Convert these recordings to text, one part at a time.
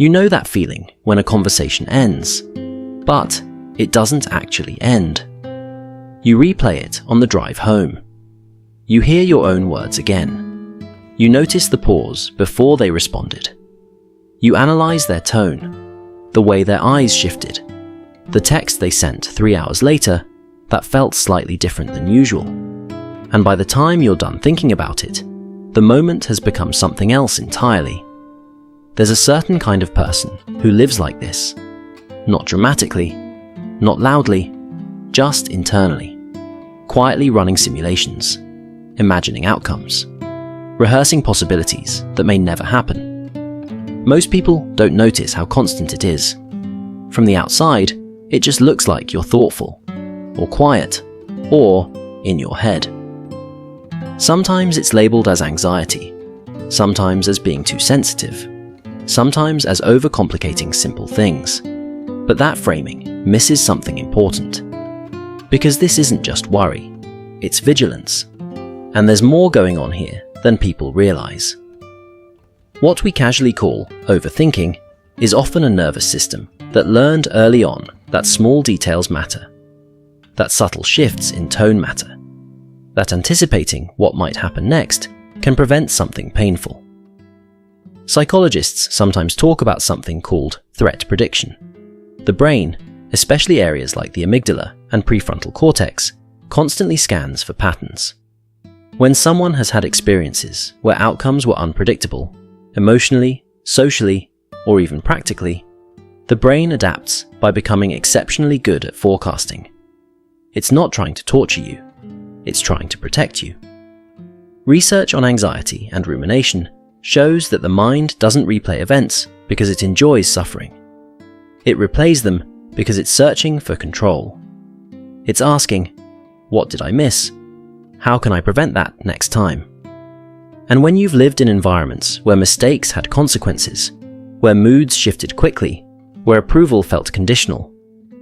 You know that feeling when a conversation ends, but it doesn't actually end. You replay it on the drive home. You hear your own words again. You notice the pause before they responded. You analyze their tone, the way their eyes shifted, the text they sent 3 hours later that felt slightly different than usual. And by the time you're done thinking about it, the moment has become something else entirely. There's a certain kind of person who lives like this. Not dramatically, not loudly, just internally. Quietly running simulations, imagining outcomes, rehearsing possibilities that may never happen. Most people don't notice how constant it is. From the outside, it just looks like you're thoughtful, or quiet, or in your head. Sometimes it's labeled as anxiety, sometimes as being too sensitive, sometimes as overcomplicating simple things. But that framing misses something important. Because this isn't just worry, it's vigilance. And there's more going on here than people realize. What we casually call overthinking is often a nervous system that learned early on that small details matter, that subtle shifts in tone matter, that anticipating what might happen next can prevent something painful. Psychologists sometimes talk about something called threat prediction. The brain, especially areas like the amygdala and prefrontal cortex, constantly scans for patterns. When someone has had experiences where outcomes were unpredictable, emotionally, socially, or even practically, the brain adapts by becoming exceptionally good at forecasting. It's not trying to torture you, it's trying to protect you. Research on anxiety and rumination shows that the mind doesn't replay events because it enjoys suffering. It replays them because it's searching for control. It's asking, what did I miss? How can I prevent that next time? And when you've lived in environments where mistakes had consequences, where moods shifted quickly, where approval felt conditional,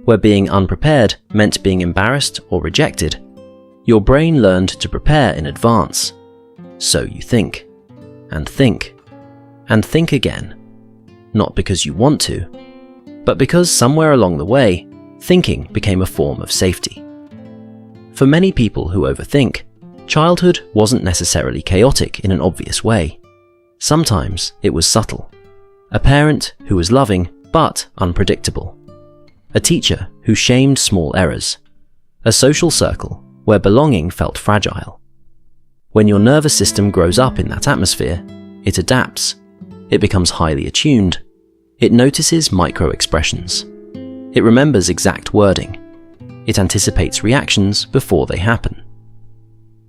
where being unprepared meant being embarrassed or rejected, your brain learned to prepare in advance. So you think, and think, and think again. Not because you want to, but because somewhere along the way, thinking became a form of safety. For many people who overthink, childhood wasn't necessarily chaotic in an obvious way. Sometimes it was subtle. A parent who was loving but unpredictable. A teacher who shamed small errors. A social circle where belonging felt fragile. When your nervous system grows up in that atmosphere, it adapts. It becomes highly attuned. It notices micro-expressions. It remembers exact wording. It anticipates reactions before they happen.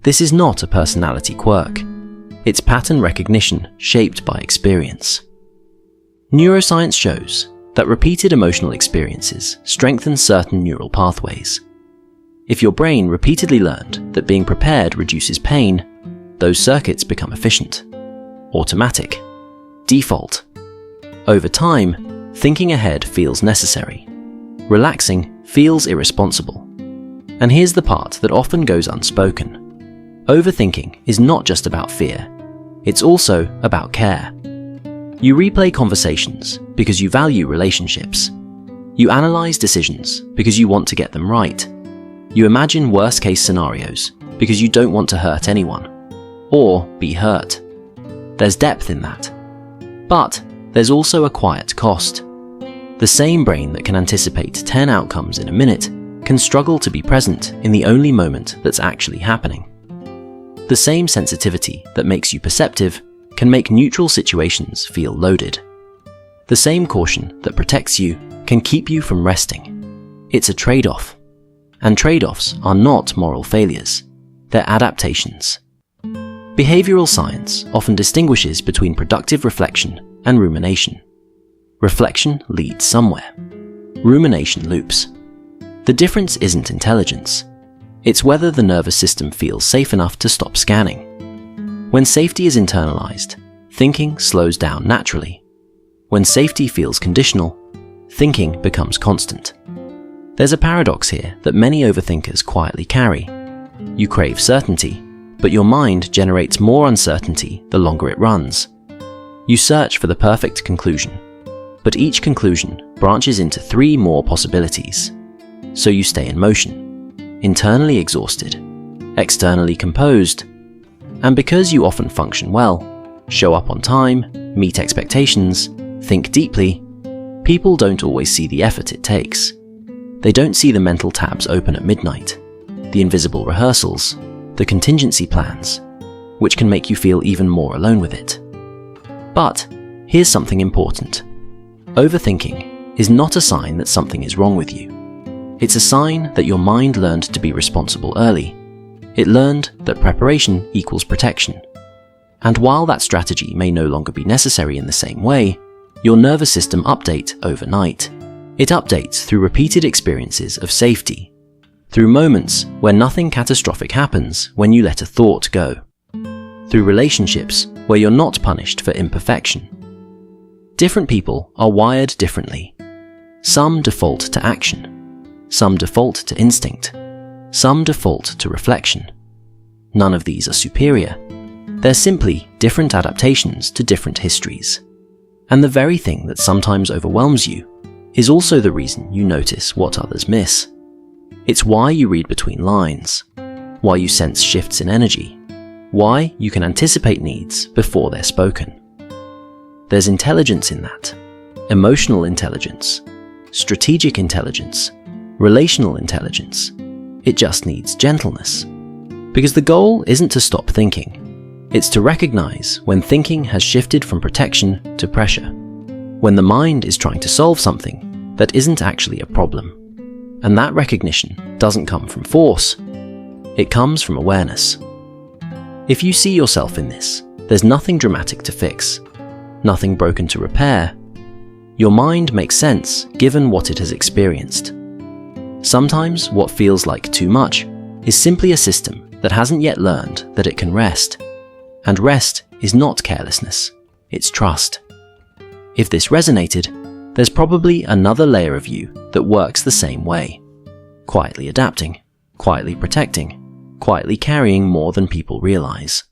This is not a personality quirk. It's pattern recognition shaped by experience. Neuroscience shows that repeated emotional experiences strengthen certain neural pathways. If your brain repeatedly learned that being prepared reduces pain, those circuits become efficient, automatic, default. Over time, thinking ahead feels necessary. Relaxing feels irresponsible. And here's the part that often goes unspoken. Overthinking is not just about fear. It's also about care. You replay conversations because you value relationships. You analyze decisions because you want to get them right. You imagine worst-case scenarios because you don't want to hurt anyone, or be hurt. There's depth in that. But there's also a quiet cost. The same brain that can anticipate 10 outcomes in a minute can struggle to be present in the only moment that's actually happening. The same sensitivity that makes you perceptive can make neutral situations feel loaded. The same caution that protects you can keep you from resting. It's a trade-off. And trade-offs are not moral failures. They're adaptations. Behavioral science often distinguishes between productive reflection and rumination. Reflection leads somewhere. Rumination loops. The difference isn't intelligence. It's whether the nervous system feels safe enough to stop scanning. When safety is internalized, thinking slows down naturally. When safety feels conditional, thinking becomes constant. There's a paradox here that many overthinkers quietly carry. You crave certainty, but your mind generates more uncertainty the longer it runs. You search for the perfect conclusion. But each conclusion branches into 3 more possibilities. So you stay in motion, internally exhausted, externally composed, and because you often function well, show up on time, meet expectations, think deeply, people don't always see the effort it takes. They don't see the mental tabs open at midnight, the invisible rehearsals, the contingency plans, which can make you feel even more alone with it. But here's something important. Overthinking is not a sign that something is wrong with you. It's a sign that your mind learned to be responsible early. It learned that preparation equals protection. And while that strategy may no longer be necessary in the same way, your nervous system updates overnight. It updates through repeated experiences of safety, through moments where nothing catastrophic happens when you let a thought go, through relationships where you're not punished for imperfection. Different people are wired differently. Some default to action, some default to instinct, some default to reflection. None of these are superior. They're simply different adaptations to different histories. And the very thing that sometimes overwhelms you is also the reason you notice what others miss. It's why you read between lines, why you sense shifts in energy, why you can anticipate needs before they're spoken. There's intelligence in that. Emotional intelligence, strategic intelligence, relational intelligence. It just needs gentleness. Because the goal isn't to stop thinking. It's to recognize when thinking has shifted from protection to pressure. When the mind is trying to solve something that isn't actually a problem. And that recognition doesn't come from force. It comes from awareness. If you see yourself in this, there's nothing dramatic to fix, nothing broken to repair. Your mind makes sense given what it has experienced. Sometimes what feels like too much is simply a system that hasn't yet learned that it can rest. And rest is not carelessness, it's trust. If this resonated, there's probably another layer of you that works the same way. Quietly adapting, quietly protecting, quietly carrying more than people realize.